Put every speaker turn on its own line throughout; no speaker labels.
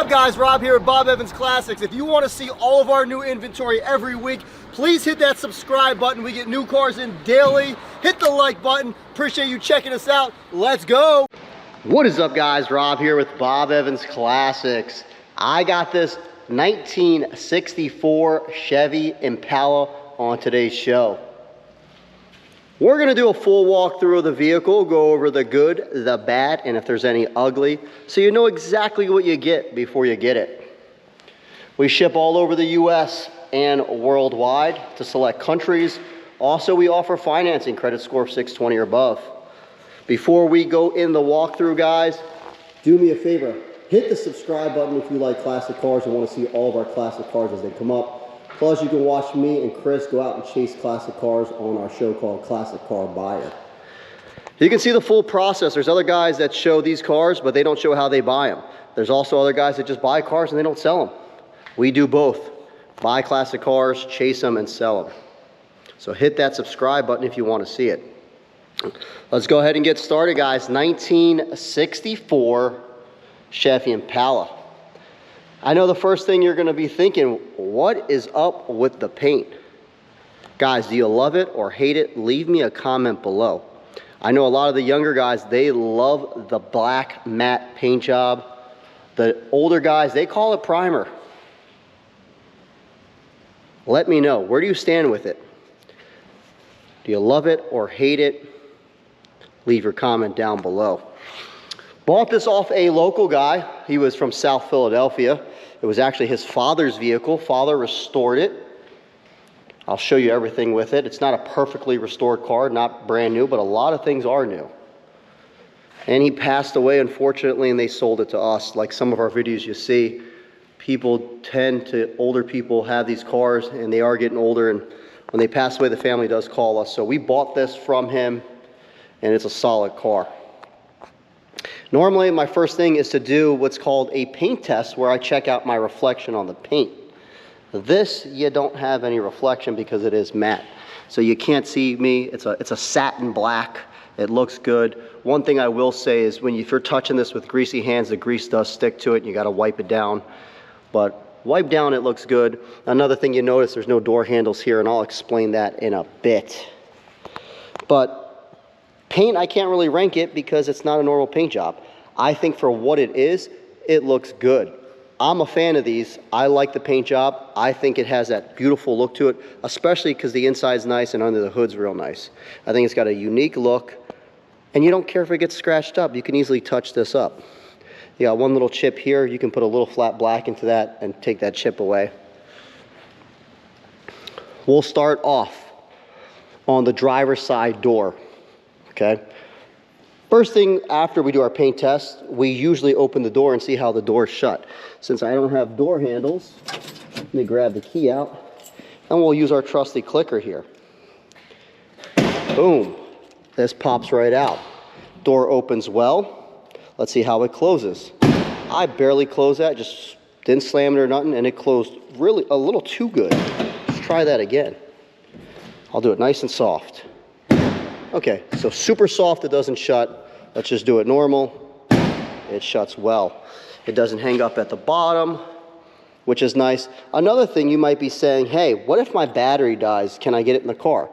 up, guys? Rob here at Bob Evans Classics. If you want to see all of our new inventory every week, please hit that subscribe button. We get new cars in daily. Hit the like button. Appreciate you checking us out. Let's go. What is up, guys? Rob here with Bob Evans Classics. I got this 1964 Chevy Impala on today's show. We're going to do a full walkthrough of the vehicle, go over the good, the bad, and if there's any ugly, so you know exactly what you get before you get it. We ship all over the US and worldwide to select countries. Also, we offer financing, credit score of 620 or above. Before we go in the walkthrough, guys, do me a favor. Hit the subscribe button if you like classic cars and want to see all of our classic cars as they come up. Plus, you can watch me and Chris go out and chase classic cars on our show called Classic Car Buyer. You can see the full process. There's other guys that show these cars, but they don't show how they buy them. There's also other guys that just buy cars and they don't sell them. We do both. Buy classic cars, chase them, and sell them. So hit that subscribe button if you want to see it. Let's go ahead and get started, guys. 1964 Chevy Impala. I know the first thing you're going to be thinking, what is up with the paint? Guys, do you love it or hate it? Leave me a comment below. I know a lot of the younger guys, they love the black matte paint job. The older guys, they call it primer. Let me know, where do you stand with it? Do you love it or hate it? Leave your comment down below. Bought this off a local guy. He was from South Philadelphia. It was actually his father's vehicle. Father restored it. I'll show you everything with it. It's not a perfectly restored car, not brand new, but a lot of things are new. And he passed away, unfortunately, and they sold it to us. Like some of our videos you see, older people have these cars, and they are getting older, and when they pass away, the family does call us. So we bought this from him, and it's a solid car. Normally, my first thing is to do what's called a paint test, where I check out my reflection on the paint. This, you don't have any reflection because it is matte. So you can't see me. It's a satin black. It looks good. One thing I will say is if you're touching this with greasy hands, the grease does stick to it, and you got to wipe it down. But wipe down, it looks good. Another thing you notice, there's no door handles here, and I'll explain that in a bit. But paint, I can't really rank it because it's not a normal paint job. I think for what it is, it looks good. I'm a fan of these. I like the paint job. I think it has that beautiful look to it, especially because the inside's nice and under the hood's real nice. I think it's got a unique look, and you don't care if it gets scratched up. You can easily touch this up. You got one little chip here. You can put a little flat black into that and take that chip away. We'll start off on the driver's side door. Okay. First thing after we do our paint test, we usually open the door and see how the door's shut. Since I don't have door handles, let me grab the key out, and we'll use our trusty clicker here. Boom. This pops right out. Door opens well. Let's see how it closes. I barely closed that, just didn't slam it or nothing, and it closed really a little too good. Let's try that again. I'll do it nice and soft. Okay, so super soft, it doesn't shut. Let's just do it normal. It shuts well. It doesn't hang up at the bottom, which is nice. Another thing you might be saying, hey, what if my battery dies? Can I get it in the car?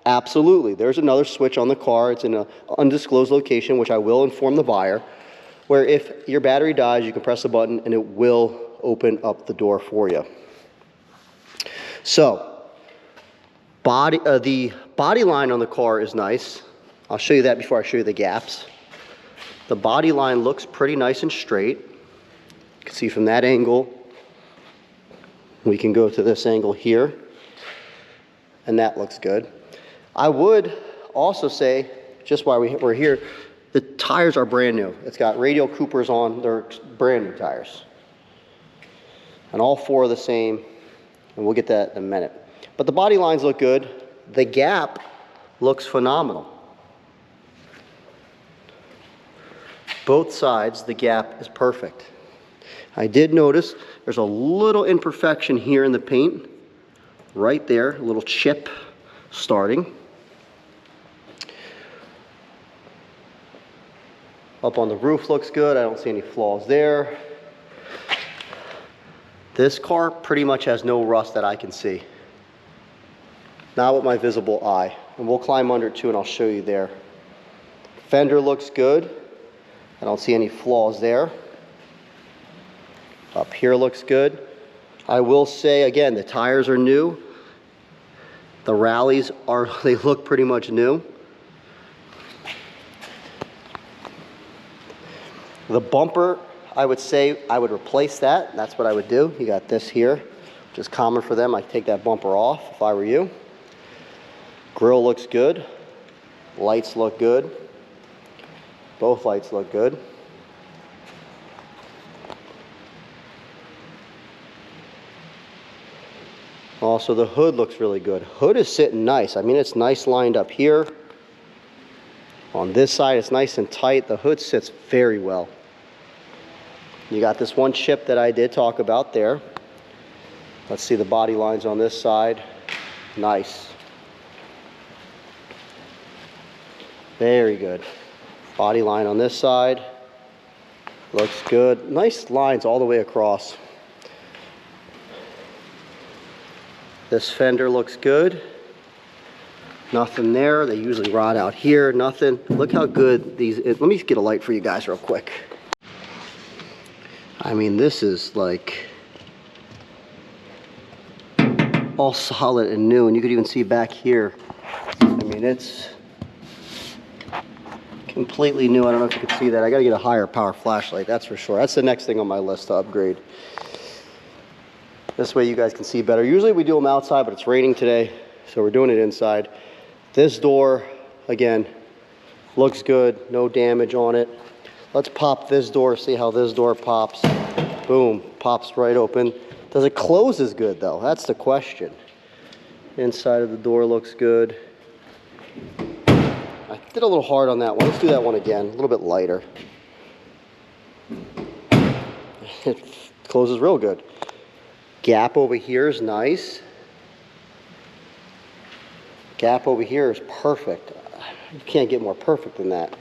Absolutely. There's another switch on the car. It's in an undisclosed location, which I will inform the buyer, where if your battery dies, you can press a button and it will open up the door for you. So, the body line on the car is nice. I'll show you that before I show you the gaps. The body line looks pretty nice and straight. You can see from that angle. We can go to this angle here, and that looks good. I would also say, just while we're here, the tires are brand new. It's got radial Coopers on. They're brand new tires. And all four are the same, and we'll get that in a minute. But the body lines look good. The gap looks phenomenal. Both sides, the gap is perfect. I did notice there's a little imperfection here in the paint. Right there, a little chip starting. Up on the roof looks good. I don't see any flaws there. This car pretty much has no rust that I can see. Not with my visible eye. And we'll climb under it too, and I'll show you there. Fender looks good. I don't see any flaws there. Up here looks good. I will say, again, the tires are new. The rallies they look pretty much new. The bumper, I would say I would replace that. That's what I would do. You got this here, which is common for them. I'd take that bumper off if I were you. Grille looks good. Lights look good. Both lights look good. Also, the hood looks really good. Hood is sitting nice. I mean, it's nice lined up here. On this side, it's nice and tight. The hood sits very well. You got this one chip that I did talk about there. Let's see the body lines on this side. Nice. Very good. Body line on this side. Looks good. Nice lines all the way across. This fender looks good. Nothing there. They usually rot out here. Nothing. Look how good these. Let me get a light for you guys real quick. I mean, this is like all solid and new, and you could even see back here. I mean, it's completely new. I don't know if you can see that. I gotta get a higher power flashlight, that's for sure. That's the next thing on my list to upgrade. This way you guys can see better. Usually we do them outside, but it's raining today, so we're doing it inside. This door, again, looks good. No damage on it. Let's pop this door, see how this door pops. Boom, pops right open. Does it close as good though? That's the question. Inside of the door looks good. I did a little hard on that one. Let's do that one again, a little bit lighter. It closes real good. Gap over here is nice. Gap over here is perfect. You can't get more perfect than that.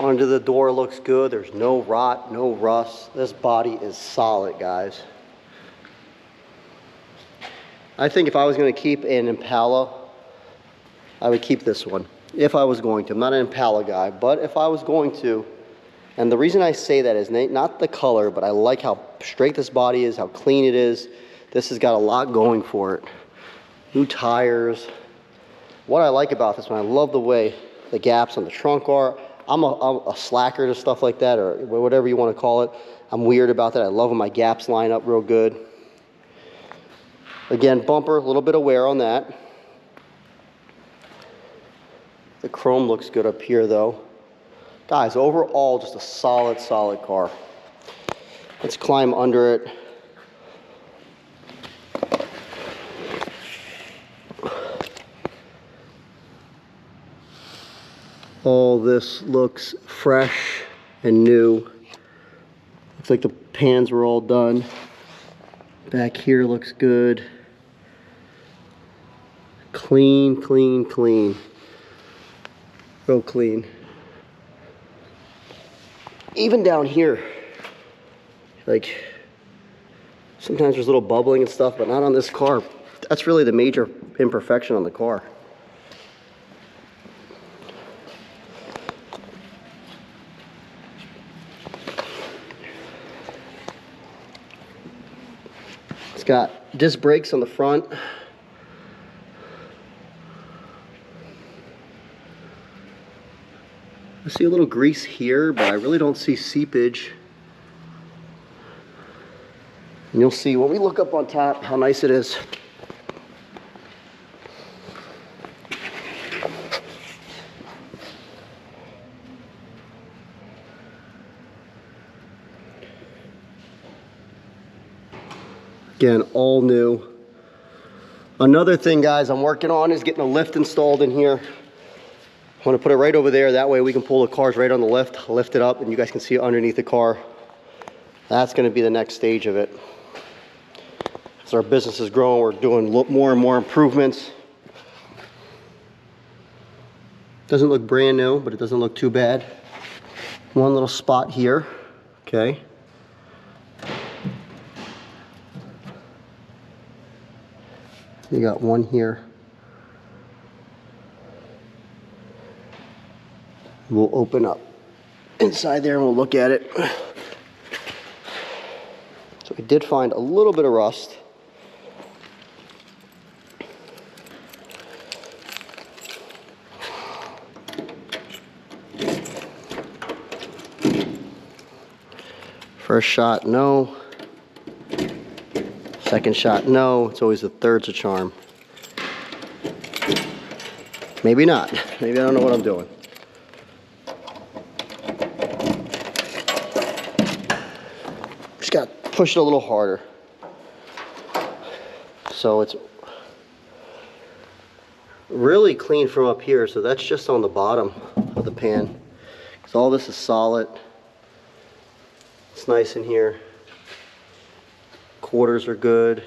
Under the door looks good. There's no rot, no rust. This body is solid, guys. I think if I was going to keep an Impala, I would keep this one. If I was going to. I'm not an Impala guy, but if I was going to, and the reason I say that is not the color, but I like how straight this body is, how clean it is. This has got a lot going for it. New tires. What I like about this one, I love the way the gaps on the trunk are. I'm a slacker to stuff like that, or whatever you want to call it. I'm weird about that. I love when my gaps line up real good. Again, bumper, a little bit of wear on that. The chrome looks good up here though. Guys, overall, just a solid, solid car. Let's climb under it. All this looks fresh and new. Looks like the pans were all done. Back here looks good. Clean, clean, clean. Real clean. Even down here, like sometimes there's a little bubbling and stuff, but not on this car. That's really the major imperfection on the car. It's got disc brakes on the front. I see a little grease here, but I really don't see seepage. And you'll see when we look up on top how nice it is. Again, all new. Another thing, guys, I'm working on is getting a lift installed in here. I want to put it right over there. That way we can pull the cars right on the lift, lift it up, and you guys can see it underneath the car. That's going to be the next stage of it. As our business is growing, we're doing more and more improvements. Doesn't look brand new, but it doesn't look too bad. One little spot here, okay. You got one here. We'll open up inside there and we'll look at it. So we did find a little bit of rust. First shot, no. Second shot, no. It's always the third's a charm. Maybe not. Maybe I don't know what I'm doing. Just got to push it a little harder. So it's really clean from up here. So that's just on the bottom of the pan. So all this is solid. It's nice in here. Quarters are good.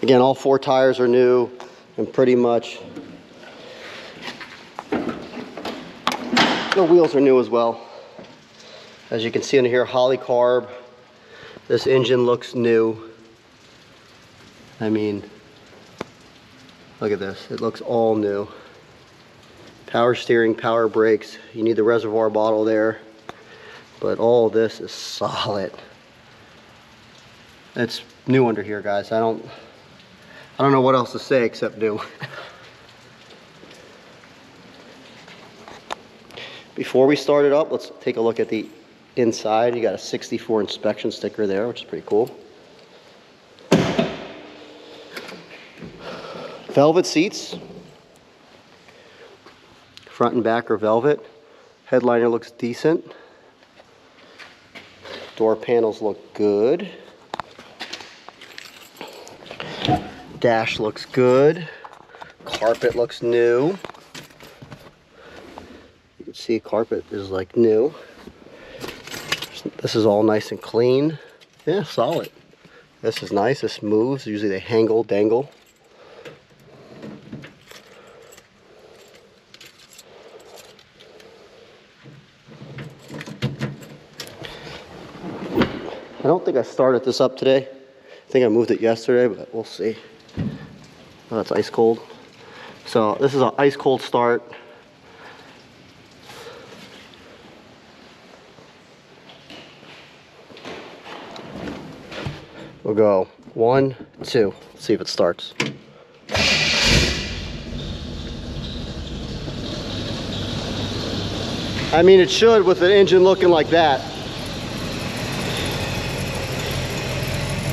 Again, all 4 tires are new and pretty much the wheels are new as well. As you can see in here, Holley carb. This engine looks new. I mean, look at this. It looks all new. Power steering, power brakes. You need the reservoir bottle there. But all this is solid. It's new under here, guys. I don't know what else to say except new. Before we start it up, let's take a look at the inside. You got a 64 inspection sticker there, which is pretty cool. Velvet seats. Front and back are velvet. Headliner looks decent. Door panels look good. Dash looks good. Carpet looks new. You can see carpet is like new. This is all nice and clean. Yeah, solid. This is nice. This moves. Usually they hangle, dangle. I don't think I started this up today. I think I moved it yesterday, but we'll see. Oh, it's ice cold. So this is an ice cold start. We'll go 1, 2. Let's see if it starts. I mean, it should with an engine looking like that.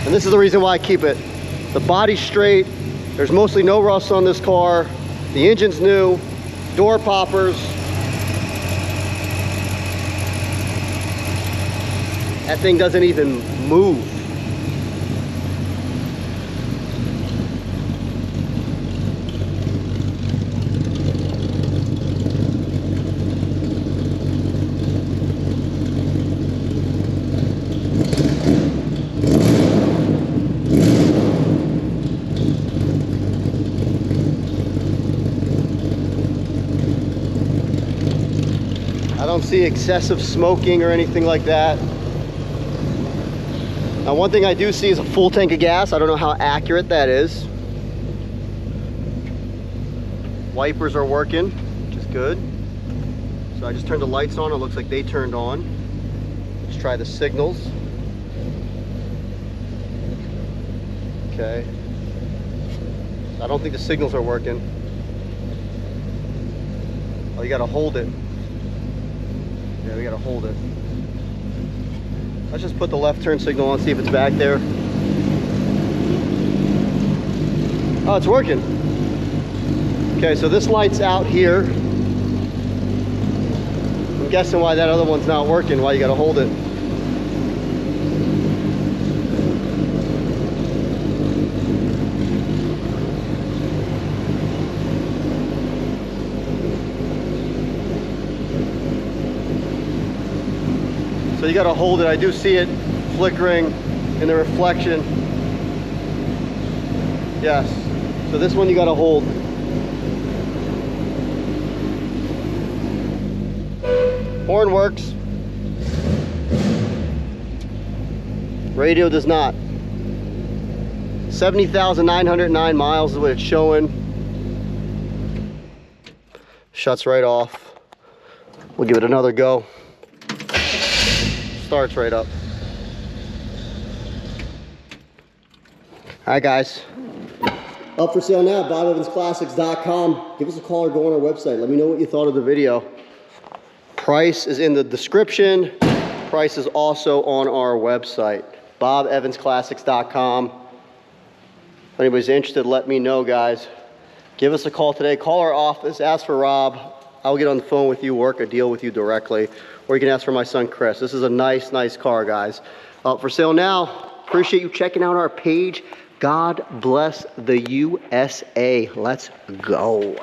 And this is the reason why I keep it. The body's straight. There's mostly no rust on this car. The engine's new. Door poppers. That thing doesn't even move. I don't see excessive smoking or anything like that. Now, one thing I do see is a full tank of gas. I don't know how accurate that is. Wipers are working, which is good. So I just turned the lights on. It looks like they turned on. Let's try the signals. Okay. I don't think the signals are working. Oh, you gotta hold it. Yeah, we gotta hold it. Let's just put the left turn signal on, see if it's back there. Oh, it's working. Okay, so this light's out here. I'm guessing why that other one's not working, why you gotta hold it. So you gotta hold it. I do see it flickering in the reflection. Yes. So this one you gotta hold. Horn works. Radio does not. 70,909 miles is what it's showing. Shuts right off. We'll give it another go. Starts right up. All right, guys. Up for sale now, BobEvansClassics.com. Give us a call or go on our website. Let me know what you thought of the video. Price is in the description. Price is also on our website, BobEvansClassics.com. If anybody's interested, let me know, guys. Give us a call today. Call our office. Ask for Rob. I'll get on the phone with you, work a deal with you directly. Or you can ask for my son, Chris. This is a nice, nice car, guys. Up for sale now. Appreciate you checking out our page. God bless the USA. Let's go.